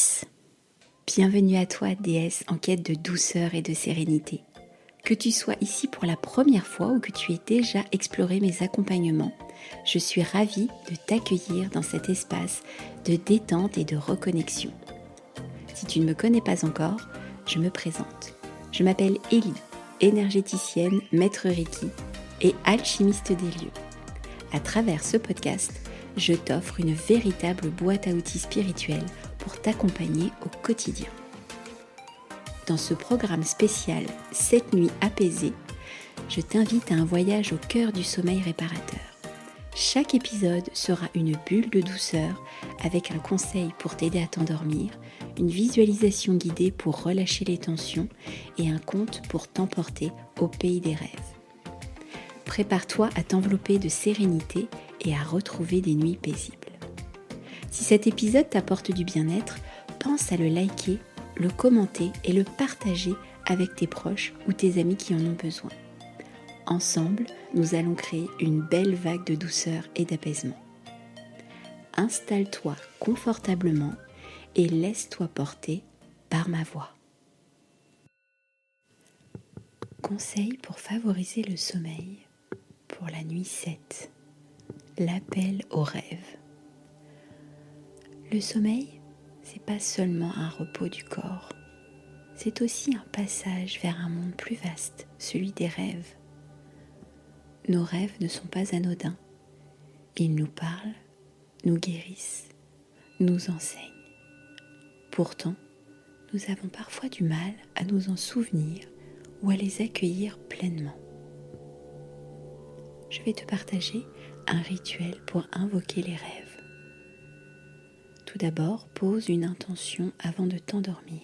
déesse. Bienvenue à toi, déesse en quête de douceur et de sérénité. Que tu sois ici pour la première fois ou que tu aies déjà exploré mes accompagnements, je suis ravie de t'accueillir dans cet espace de détente et de reconnexion. Si tu ne me connais pas encore, je me présente. Je m'appelle Élie, énergéticienne, maître Reiki et alchimiste des lieux. À travers ce podcast, je t'offre une véritable boîte à outils spirituelle pour t'accompagner au quotidien. Dans ce programme spécial 7 nuits apaisées, je t'invite à un voyage au cœur du sommeil réparateur. Chaque épisode sera une bulle de douceur avec un conseil pour t'aider à t'endormir, une visualisation guidée pour relâcher les tensions et un conte pour t'emporter au pays des rêves. Prépare-toi à t'envelopper de sérénité et à retrouver des nuits paisibles. Si cet épisode t'apporte du bien-être, pense à le liker, le commenter et le partager avec tes proches ou tes amis qui en ont besoin. Ensemble, nous allons créer une belle vague de douceur et d'apaisement. Installe-toi confortablement et laisse-toi porter par ma voix. Conseil pour favoriser le sommeil pour la nuit 7. L'appel au rêve. Le sommeil, c'est pas seulement un repos du corps, c'est aussi un passage vers un monde plus vaste, celui des rêves. Nos rêves ne sont pas anodins. Ils nous parlent, nous guérissent, nous enseignent. Pourtant, nous avons parfois du mal à nous en souvenir ou à les accueillir pleinement. Je vais te partager un rituel pour invoquer les rêves. Tout d'abord, pose une intention avant de t'endormir.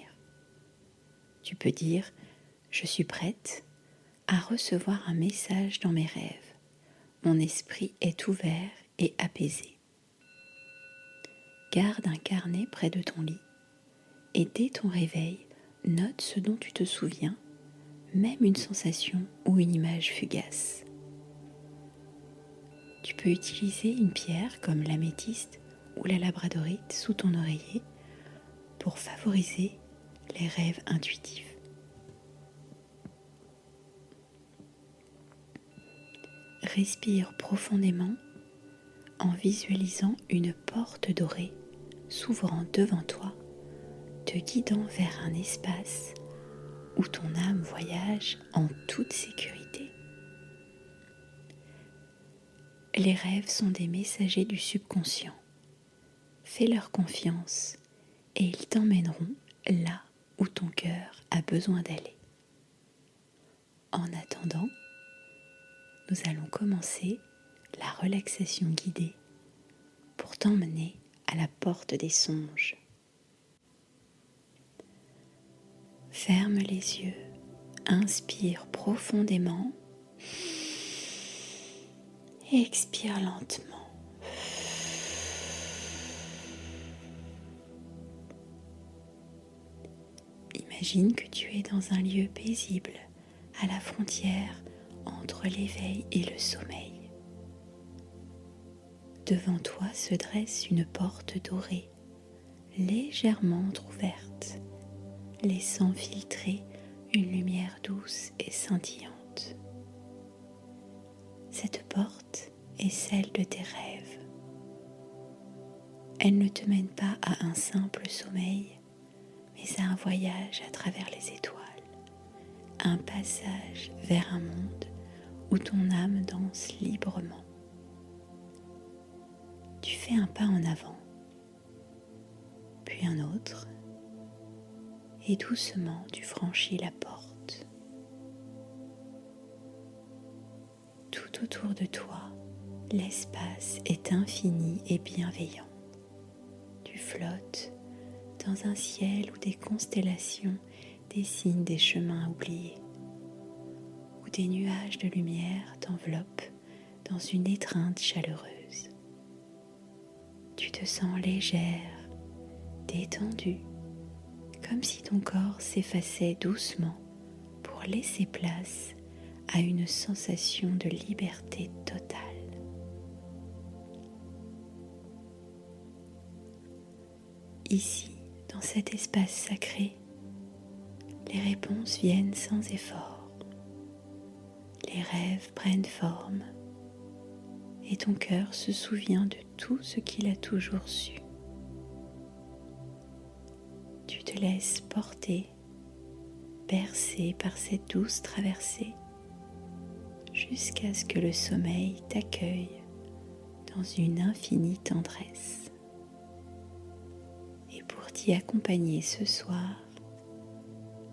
Tu peux dire « Je suis prête à recevoir un message dans mes rêves. Mon esprit est ouvert et apaisé. » Garde un carnet près de ton lit et dès ton réveil, note ce dont tu te souviens, même une sensation ou une image fugace. Tu peux utiliser une pierre comme l'améthyste ou la labradorite sous ton oreiller pour favoriser les rêves intuitifs. Respire profondément en visualisant une porte dorée s'ouvrant devant toi, te guidant vers un espace où ton âme voyage en toute sécurité. Les rêves sont des messagers du subconscient. Fais-leur confiance et ils t'emmèneront là où ton cœur a besoin d'aller. En attendant, nous allons commencer la relaxation guidée pour t'emmener à la porte des songes. Ferme les yeux, inspire profondément et expire lentement. Imagine que tu es dans un lieu paisible, à la frontière entre l'éveil et le sommeil. Devant toi se dresse une porte dorée, légèrement entr'ouverte, laissant filtrer une lumière douce et scintillante. Cette porte est celle de tes rêves. Elle ne te mène pas à un simple sommeil, mais à un voyage à travers les étoiles, un passage vers un monde où ton âme danse librement. Tu fais un pas en avant, puis un autre, et doucement tu franchis la porte. Tout autour de toi, l'espace est infini et bienveillant. Tu flottes dans un ciel où des constellations dessinent des chemins oubliés, où des nuages de lumière t'enveloppent dans une étreinte chaleureuse. Tu te sens légère, détendue, comme si ton corps s'effaçait doucement pour laisser place à une sensation de liberté totale. Ici, Dans cet espace sacré, les réponses viennent sans effort. Les rêves prennent forme et ton cœur se souvient de tout ce qu'il a toujours su. Tu te laisses porter, bercer par cette douce traversée jusqu'à ce que le sommeil t'accueille dans une infinie tendresse. Et pour t'y accompagner ce soir,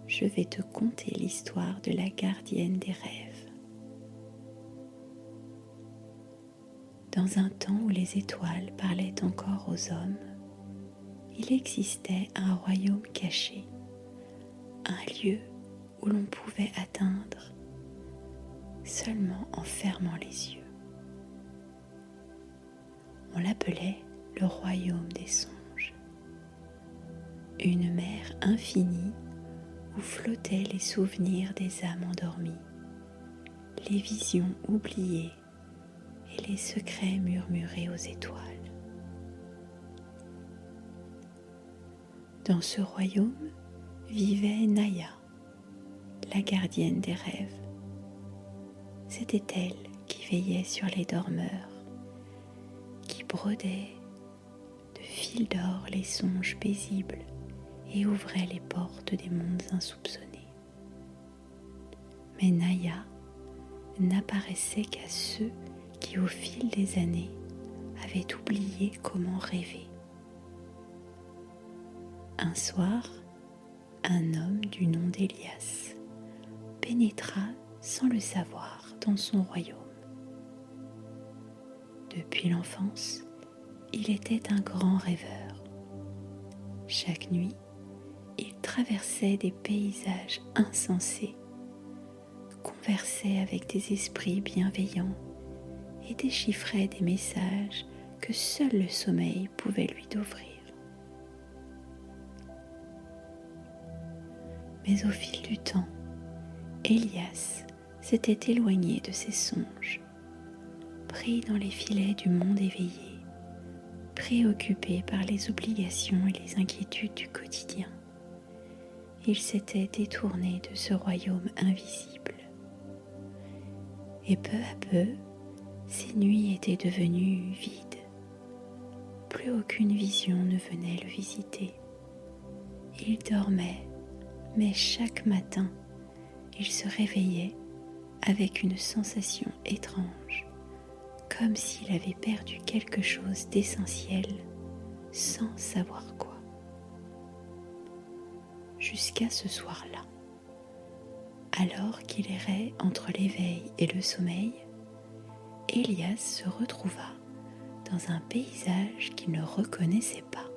je vais te conter l'histoire de la gardienne des rêves. Dans un temps où les étoiles parlaient encore aux hommes, il existait un royaume caché, un lieu où l'on pouvait atteindre seulement en fermant les yeux. On l'appelait le royaume des songes, une mer infinie où flottaient les souvenirs des âmes endormies, les visions oubliées et les secrets murmurés aux étoiles. Dans ce royaume vivait Naya, la gardienne des rêves. C'était elle qui veillait sur les dormeurs, qui brodait de fil d'or les songes paisibles et ouvrait les portes des mondes insoupçonnés. Mais Naya n'apparaissait qu'à ceux qui, au fil des années, avaient oublié comment rêver. Un soir, un homme du nom d'Elias pénétra sans le savoir dans son royaume. Depuis l'enfance, il était un grand rêveur. Chaque nuit, il traversait des paysages insensés, conversait avec des esprits bienveillants et déchiffrait des messages que seul le sommeil pouvait lui offrir. Mais au fil du temps, Elias s'était éloigné de ses songes, pris dans les filets du monde éveillé, préoccupé par les obligations et les inquiétudes du quotidien. Il s'était détourné de ce royaume invisible. Et peu à peu, ses nuits étaient devenues vides. Plus aucune vision ne venait le visiter. Il dormait, mais chaque matin, il se réveillait avec une sensation étrange, comme s'il avait perdu quelque chose d'essentiel sans savoir quoi. Jusqu'à ce soir-là, alors qu'il errait entre l'éveil et le sommeil, Elias se retrouva dans un paysage qu'il ne reconnaissait pas.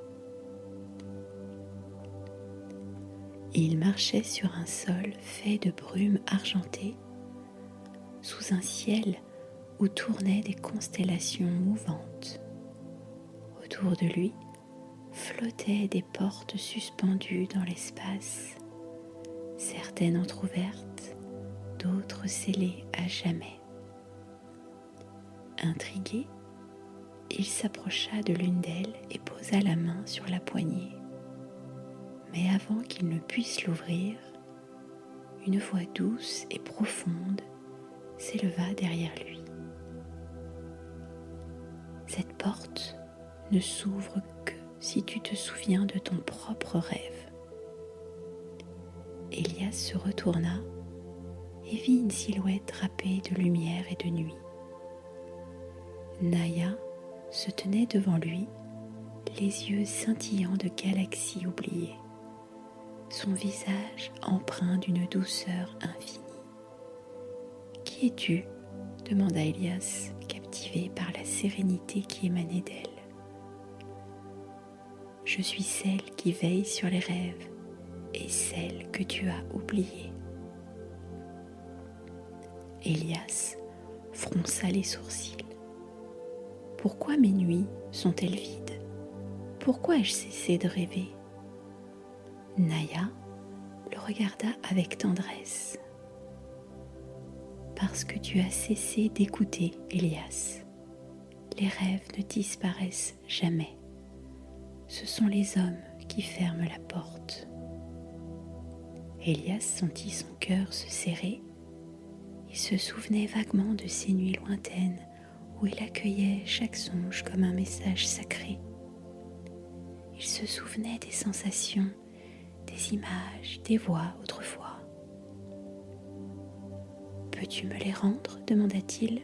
Il marchait sur un sol fait de brume argentée, sous un ciel où tournaient des constellations mouvantes. Autour de lui flottaient des portes suspendues dans l'espace, certaines entr'ouvertes, d'autres scellées à jamais. Intrigué, il s'approcha de l'une d'elles et posa la main sur la poignée. Mais avant qu'il ne puisse l'ouvrir, une voix douce et profonde s'éleva derrière lui. Cette porte ne s'ouvre que si tu te souviens de ton propre rêve. Elias se retourna et vit une silhouette drapée de lumière et de nuit. Naya se tenait devant lui, les yeux scintillants de galaxies oubliées, son visage empreint d'une douceur infinie. « Qui es-tu » demanda Elias, captivé par la sérénité qui émanait d'elle. « Je suis celle qui veille sur les rêves et celle que tu as oubliée. » Elias fronça les sourcils. « Pourquoi mes nuits sont-elles vides ? Pourquoi ai-je cessé de rêver ?» Naya le regarda avec tendresse. « Parce que tu as cessé d'écouter, Elias. Les rêves ne disparaissent jamais. Ce sont les hommes qui qui ferme la porte. Elias sentit son cœur se serrer. Il se souvenait vaguement de ces nuits lointaines où il accueillait chaque songe comme un message sacré. Il se souvenait des sensations, des images, des voix autrefois. « Peux-tu me les rendre ?» demanda-t-il.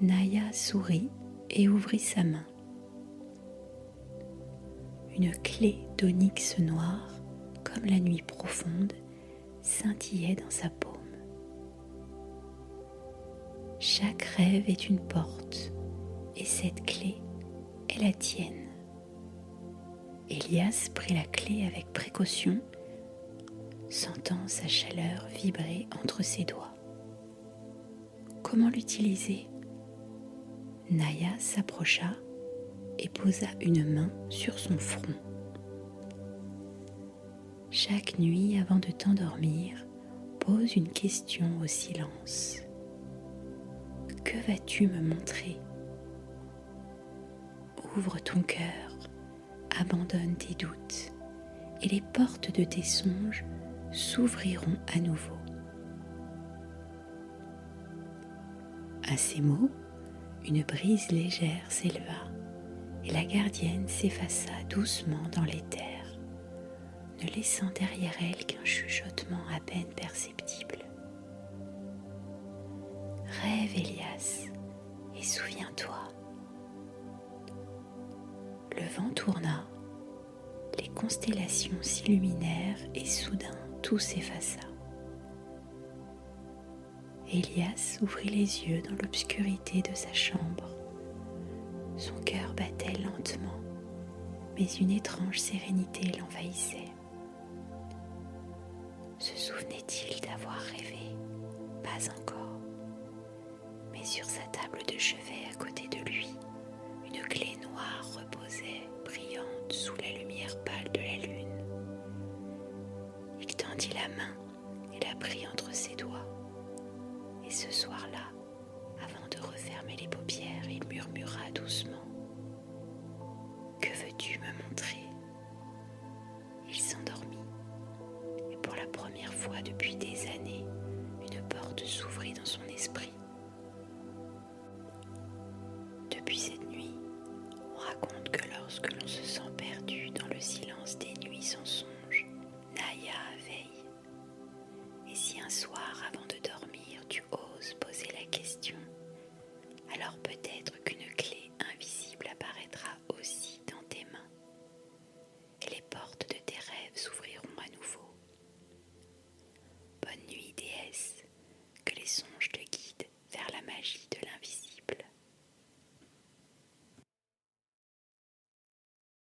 Naya sourit et ouvrit sa main. Une clé d'onyx noir, comme la nuit profonde, scintillait dans sa paume. Chaque rêve est une porte, et cette clé est la tienne. Elias prit la clé avec précaution, sentant sa chaleur vibrer entre ses doigts. Comment l'utiliser ? Naya s'approcha et posa une main sur son front. Chaque nuit avant de t'endormir, pose une question au silence. Que vas-tu me montrer ? Ouvre ton cœur, abandonne tes doutes, et les portes de tes songes s'ouvriront à nouveau. À ces mots, une brise légère s'éleva, et la gardienne s'effaça doucement dans l'éther, ne laissant derrière elle qu'un chuchotement à peine perceptible. Rêve, Elias, et souviens-toi. Le vent tourna, les constellations s'illuminèrent et soudain tout s'effaça. Elias ouvrit les yeux dans l'obscurité de sa chambre. Son cœur battait lentement, mais une étrange sérénité l'envahissait. Se souvenait-il d'avoir rêvé ? Pas encore. Mais sur sa table de chevet à côté de lui, une clé noire reposait, brillante sous la lumière pâle de la lune. Il tendit la main et la prit entre ses doigts. Et ce soir-là, avant de refermer les paupières, il murmura doucement : « Que veux-tu me montrer ?» Il s'endormit, et pour la première fois depuis des années, une porte s'ouvrit dans son esprit. Depuis cette nuit, on raconte que lorsque l'on se